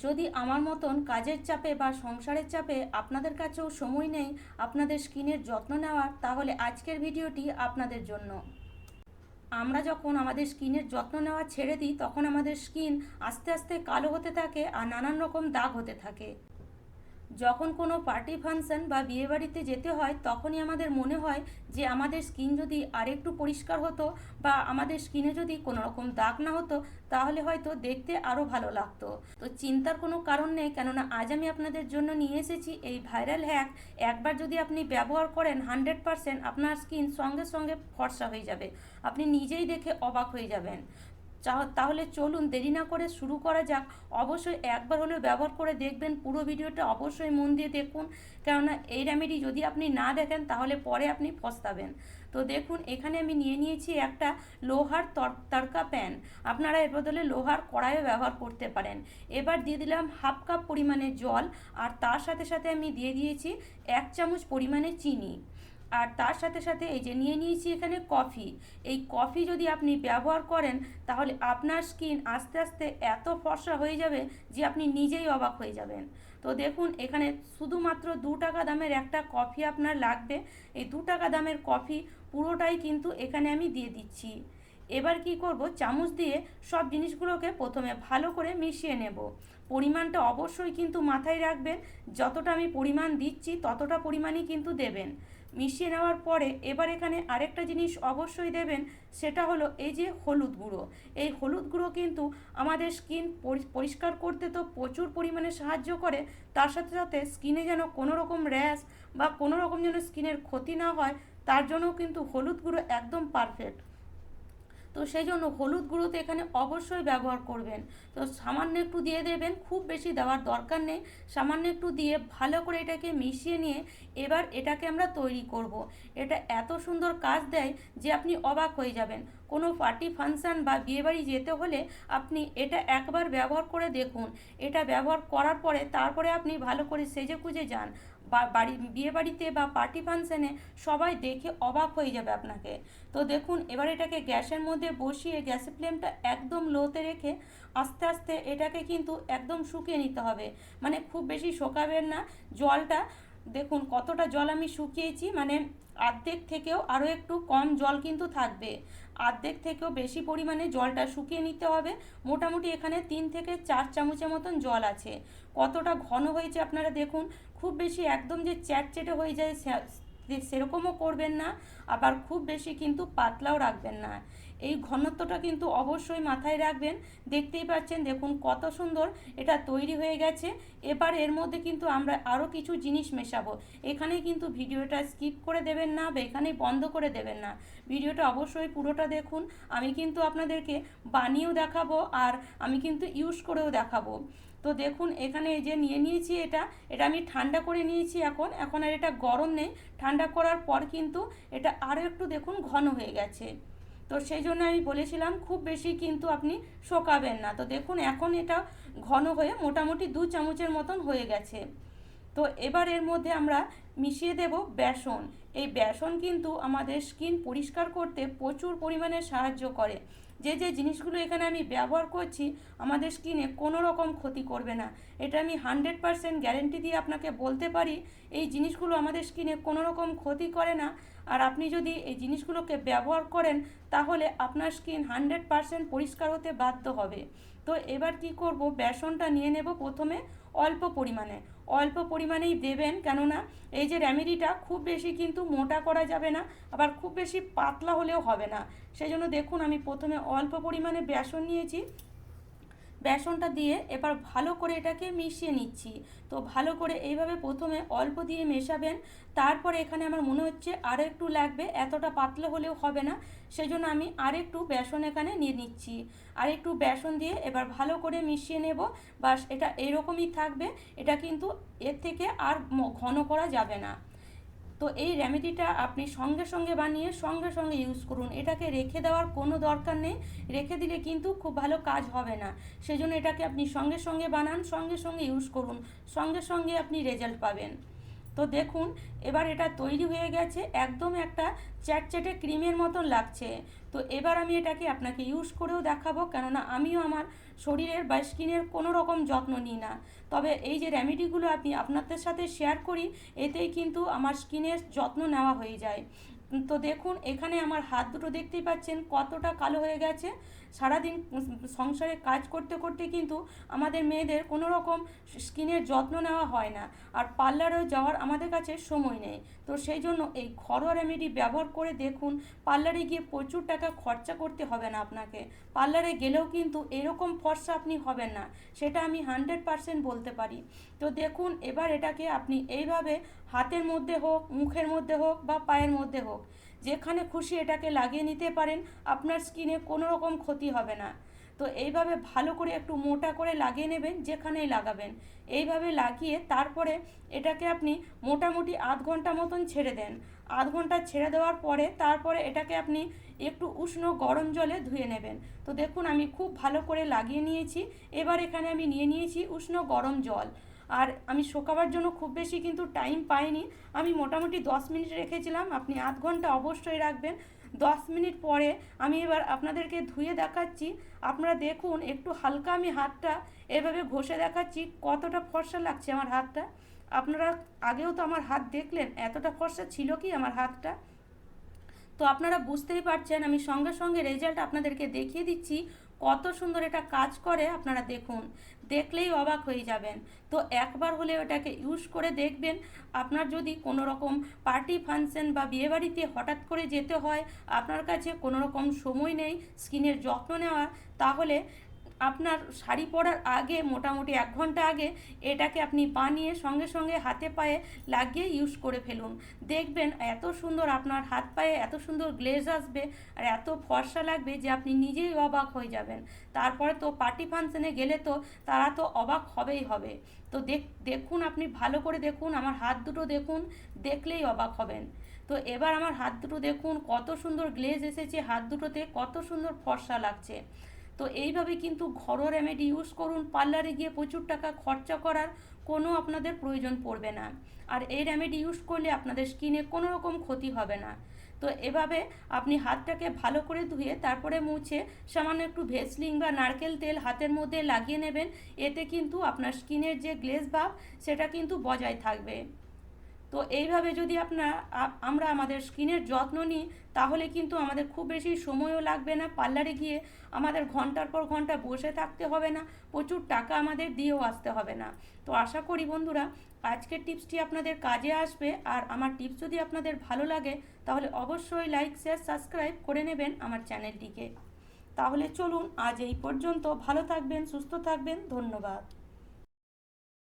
যদি আমার মতন কাজের চাপে বা সংসারের চাপে আপনাদের কাছেও সময় নেই আপনাদের স্কিনের যত্ন নেওয়ার, তাহলে আজকের ভিডিওটি আপনাদের জন্য। আমরা যখন আমাদের স্কিনের যত্ন নেওয়া ছেড়ে দিই তখন আমাদের স্কিন আস্তে আস্তে কালো হতে থাকে আর নানান রকম দাগ হতে থাকে। যখন কোনো পার্টি ফাংশন বা বিয়েবাড়িতে যেতে হয় তখনই আমাদের মনে হয় যে আমাদের স্কিন যদি আরেকটু পরিষ্কার হতো বা আমাদের স্কিনে যদি কোনো রকম দাগ না হতো তাহলে হয়তো দেখতে আরও ভালো লাগতো। তো চিন্তার কোনো কারণ নেই, কেননা আজ আমি আপনাদের জন্য নিয়ে এসেছি এই ভাইরাল হ্যাক। একবার যদি আপনি ব্যবহার করেন 100% আপনার স্কিন সঙ্গে সঙ্গে ফর্সা হয়ে যাবে, আপনি নিজেই দেখে অবাক হয়ে যাবেন। তাহলে চলুন দেরি না করে শুরু করা যাক। অবশ্যই একবার হলেও ব্যবহার করে দেখবেন, পুরো ভিডিওটা অবশ্যই মন দিয়ে দেখুন, কেননা এই রেমেডি যদি আপনি না দেখেন তাহলে পরে আপনি পস্তাবেন। তো দেখুন, এখানে আমি নিয়ে নিয়েছি একটা লোহার তড়কা প্যান। আপনারা এর বদলে লোহার কড়াইও ব্যবহার করতে পারেন। এবার দিয়ে দিলাম হাফ কাপ পরিমাণে জল, আর তার সাথে সাথে আমি দিয়ে দিয়েছি 1 চামচ পরিমাণে চিনি। আর তার সাথে সাথে এই যে নিয়ে নিয়েছি এখানে কফি। এই কফি যদি আপনি ব্যবহার করেন তাহলে আপনার স্কিন আস্তে আস্তে এত ফর্সা হয়ে যাবে যে আপনি নিজেই অবাক হয়ে যাবেন। তো দেখুন, এখানে শুধুমাত্র 2 টাকা দামের একটা কফি আপনার লাগবে। এই 2 টাকা দামের কফি পুরোটাই কিন্তু এখানে আমি দিয়ে দিচ্ছি। এবার কি করব, চামচ দিয়ে সব জিনিসগুলোকে প্রথমে ভালো করে মিশিয়ে নেব। পরিমাণটা অবশ্যই কিন্তু মাথায় রাখবেন, যতটা আমি পরিমাণ দিচ্ছি ততটা পরিমাণই কিন্তু দেবেন। মিশিয়ে নেওয়ার পরে এবার এখানে আরেকটা জিনিস অবশ্যই দেবেন, সেটা হলো এই যে হলুদ গুঁড়ো। এই হলুদ গুঁড়ো কিন্তু আমাদের স্কিন পরিষ্কার করতে তো প্রচুর পরিমাণে সাহায্য করে, তার সাথে সাথে স্কিনে যেন কোনো রকম র্যাশ বা কোনো রকম যেন স্কিনের ক্ষতি না হয়, তার জন্য কিন্তু হলুদ গুঁড়ো একদম পারফেক্ট। তো সেই জন্য হলুদ গুঁড়ো তো এখানে অবশ্যই ব্যবহার করবেন। তো সামান্য একটু দিয়ে দেবেন, খুব বেশি দেওয়ার দরকার নেই। সামান্য একটু দিয়ে ভালো করে এটাকে মিশিয়ে নিয়ে এবার এটাকে আমরা তৈরি করব। এটা এত সুন্দর কাজ দেয় যে আপনি অবাক হয়ে যাবেন। কোনো পার্টি ফাংশন বা বিয়েবাড়ি যেতে হলে আপনি এটা একবার ব্যবহার করে দেখুন। এটা ব্যবহার করার পরে তারপরে আপনি ভালো করে সেজে গুজে যান বা বিয়েবাড়িতে বা পার্টি ফাংশনে, সবাই দেখে অবাক হয়ে যাবে আপনাকে। তো দেখুন, এবার এটাকে গ্যাসের মধ্যে বসিয়ে গ্যাসের ফ্লেমটা একদম লোতে রেখে আস্তে আস্তে এটাকে কিন্তু একদম শুকিয়ে নিতে হবে। মানে খুব বেশি শোকাবেন না জলটা। দেখুন কতটা জল আমি শুকিয়েছি, মানে অর্ধেক থেকেও আরও একটু কম জল কিন্তু থাকবে। অর্ধেক থেকেও বেশি পরিমাণে জলটা শুকিয়ে নিতে হবে। মোটামুটি এখানে 3 থেকে 4 চামচের মতন জল আছে। কতটা ঘন হয়েছে আপনারা দেখুন। খুব বেশি একদম যে চ্যাটচেটে হয়ে যায় সেরকমও করবেন না, আবার খুব বেশি কিন্তু পাতলাও রাখবেন না। এই ঘনত্বটা কিন্তু অবশ্যই মাথায় রাখবেন। দেখতেই পাচ্ছেন, দেখুন কত সুন্দর এটা তৈরি হয়ে গেছে। এবার এর মধ্যে কিন্তু আমরা আরও কিছু জিনিস মেশাবো। এখানে কিন্তু ভিডিওটা স্কিপ করে দেবেন না বা এখানেই বন্ধ করে দেবেন না, ভিডিওটা অবশ্যই পুরোটা দেখুন। আমি কিন্তু আপনাদেরকে বানিয়েও দেখাবো আর আমি কিন্তু ইউজ করেও দেখাবো। তো দেখুন, এখানে এই যে নিয়ে নিয়েছি এটা এটা আমি ঠান্ডা করে নিয়েছি। এখন আর এটা গরম নেই, ঠান্ডা করার পর কিন্তু এটা আরও একটু দেখুন ঘন হয়ে গেছে। তো সেই জন্য আমি বলেছিলাম খুব বেশি কিন্তু আপনি শোকাবেন না। তো দেখুন এখন এটা ঘন হয়ে মোটামুটি 2 চামচের মতন হয়ে গেছে। তো এবার এর মধ্যে আমরা মিশিয়ে দেব বেসন। এই বেসন কিন্তু আমাদের স্কিন পরিষ্কার করতে প্রচুর পরিমাণে সাহায্য করে। যে যে জিনিসগুলো এখানে আমি ব্যবহার করছি আমাদের স্কিনে কোনো রকম ক্ষতি করবে না, এটা আমি 100% গ্যারেন্টি দিয়ে আপনাকে বলতে পারি। এই জিনিসগুলো আমাদের স্কিনে কোনো রকম ক্ষতি করে না। আর আপনি যদি এই জিনিসগুলোকে ব্যবহার করেন তাহলে আপনার স্কিন 100% পরিষ্কার হতে বাধ্য হবে। তো এবার কি করব, বেসনটা নিয়ে নেব প্রথমে অল্প পরিমাণে। অল্প পরিমাণেই দেবেন, কেননা এই যে রেমেডিটা খুব বেশি কিন্তু মোটা করা যাবে না, আবার খুব বেশি পাতলা হলেও হবে না। সেই জন্য দেখুন আমি প্রথমে অল্প পরিমাণে বেসন নিয়েছি। বেসনটা দিয়ে এবার ভালো করে এটাকে মিশিয়ে নিচ্ছি। তো ভালো করে এইভাবে প্রথমে অল্প দিয়ে মেশাবেন। তারপরে এখানে আমার মনে হচ্ছে আরও একটু লাগবে, এতটা পাতলা হলেও হবে না, সেই জন্য আমি আরেকটু বেসন এখানে নিয়ে নিচ্ছি। আরেকটু বেসন দিয়ে এবার ভালো করে মিশিয়ে নেব। বাস এটা এরকমই থাকবে, এটা কিন্তু এর থেকে আর ঘন করা যাবে না। তো এই রেমেডিটা আপনি সঙ্গে সঙ্গে বানিয়ে সঙ্গে সঙ্গে ইউজ করুন, এটাকে রেখে দেওয়ার কোনো দরকার নেই। রেখে দিলে কিন্তু খুব ভালো কাজ হবে না। সেজন্য এটাকে আপনি সঙ্গে সঙ্গে বানান, সঙ্গে সঙ্গে ইউজ করুন, সঙ্গে সঙ্গে আপনি রেজাল্ট পাবেন। তো দেখুন এবার এটা তৈরি হয়ে গেছে, একদম একটা চ্যাটচ্যাটে ক্রিমের মতন লাগছে। তো এবার আমি এটাকে আপনাকে ইউজ করেও দেখাবো, কেননা আমিও আমার শরীরের বা স্কিনের কোনো রকম যত্ন নিই না। তবে এই যে রেমেডিগুলো আমি আপনাদের সাথে শেয়ার করি, এতেই কিন্তু আমার স্কিনের যত্ন নেওয়া হয়ে যায়। তো দেখুন এখানে আমার হাত দুটো দেখতেই পাচ্ছেন কতটা কালো হয়ে গেছে। সারাদিন সংসারে কাজ করতে করতে কিন্তু আমাদের মেয়েদের কোনো রকম স্কিনের যত্ন নেওয়া হয় না, আর পার্লারেও যাওয়ার আমাদের কাছে সময় নেই। তো সেই জন্য এই ঘরোয়া রেমেডি ব্যবহার করে দেখুন, পার্লারে গিয়ে প্রচুর টাকা খরচা করতে হবে না আপনাকে। পার্লারে গেলেও কিন্তু এরকম ফর্সা আপনি হবেন না, সেটা আমি 100% বলতে পারি। তো দেখুন এবার এটাকে আপনি এইভাবে হাতের মধ্যে হোক, মুখের মধ্যে হোক বা পায়ের মধ্যে হোক, যেখানে খুশি এটাকে লাগিয়ে নিতে পারেন, আপনার স্কিনে কোনো রকম ক্ষতি হবে না। তো এইভাবে ভালো করে একটু মোটা করে লাগিয়ে নেবেন, যেখানেই লাগাবেন। এইভাবে লাগিয়ে তারপরে এটাকে আপনি মোটামুটি আধ ঘন্টা মতন ছেড়ে দেন। আধ ঘন্টা ছেড়ে দেওয়ার পরে তারপরে এটাকে আপনি একটু উষ্ণ গরম জলে ধুয়ে নেবেন। তো দেখুন আমি খুব ভালো করে লাগিয়ে নিয়েছি। এবার এখানে আমি নিয়ে নিয়েছি উষ্ণ গরম জল। আর আমি শোকাবার জন্য খুব বেশি কিন্তু টাইম পাইনি, আমি মোটামুটি 10 মিনিট রেখেছিলাম, আপনি আধ ঘন্টা অবশ্যই রাখবেন। 10 মিনিট পরে আমি এবার আপনাদেরকে ধুয়ে দেখাচ্ছি। আপনারা দেখুন একটু হালকা আমি হাতটা এভাবে ঘষে দেখাচ্ছি কতটা ফর্সা লাগছে আমার হাতটা। আপনারা আগেও তো আমার হাত দেখলেন, এতটা ফর্সা ছিল কি আমার হাতটা। তো আপনারা বুঝতেই পারছেন, আমি সঙ্গে সঙ্গে রেজাল্ট আপনাদেরকে দেখিয়ে দিচ্ছি কত সুন্দর এটা কাজ করে। আপনারা দেখুন, দেখলেই অবাক হয়ে যাবেন। তো একবার হলে ওটাকে ইউজ করে দেখবেন। আপনার যদি কোনো রকম পার্টি ফাংশন বা বিয়েবাড়িতে হঠাৎ করে যেতে হয়, আপনার কাছে কোনো রকম সময় নেই স্কিনের যত্ন নেওয়ার, তাহলে আপনার শাড়ি পরার আগে মোটামুটি 1 ঘন্টা আগে এটাকে আপনি বানিয়ে সঙ্গে সঙ্গে হাতে পায়ে লাগিয়ে ইউজ করে ফেলুন। দেখবেন এত সুন্দর আপনার হাত পায়ে এত সুন্দর গ্লেজ আসবে আর এত ফর্সা লাগবে যে আপনি নিজেই অবাক হয়ে যাবেন। তারপরে তো পার্টি ফাংশনে গেলে তো তারা তো অবাক হবেই হবে। তো দেখুন আপনি ভালো করে দেখুন, আমার হাত দুটো দেখুন, দেখলেই অবাক হবেন। তো এবার আমার হাত দুটো দেখুন কত সুন্দর গ্লেজ এসেছে, হাত দুটোতে কত সুন্দর ফর্সা লাগছে। তো এইভাবে কিন্তু ঘরোয়া রেমেডি ইউজ করুন, পার্লারে গিয়ে প্রচুর টাকা খরচা করার কোনো আপনাদের প্রয়োজন পড়বে না। আর এই রেমেডি ইউজ করলে আপনাদের স্কিনে কোনো রকম ক্ষতি হবে না। তো এভাবে আপনি হাতটাকে ভালো করে ধুয়ে তারপরে মুছে সামান্য একটু ভেসলিন বা নারকেল তেল হাতের মধ্যে লাগিয়ে নেবেন। এতে কিন্তু আপনার স্কিনের যে গ্লেজ ভাব সেটা কিন্তু বজায় থাকবে। তো এইভাবে যদি আমরা আমাদের স্কিনের যত্ন নিই, তাহলে কিন্তু আমাদের খুব বেশি সময়ও লাগবে না, পার্লারে গিয়ে আমাদের ঘন্টার পর ঘন্টা বসে থাকতে হবে না, প্রচুর টাকা আমাদের দিয়েও আসতে হবে না। তো আশা করি বন্ধুরা আজকের টিপসটি আপনাদের কাজে আসবে। আর আমার টিপস যদি আপনাদের ভালো লাগে তাহলে অবশ্যই লাইক শেয়ার সাবস্ক্রাইব করে নেবেন আমার চ্যানেলটিকে। তাহলে চলুন আজ এই পর্যন্ত, ভালো থাকবেন, সুস্থ থাকবেন, ধন্যবাদ।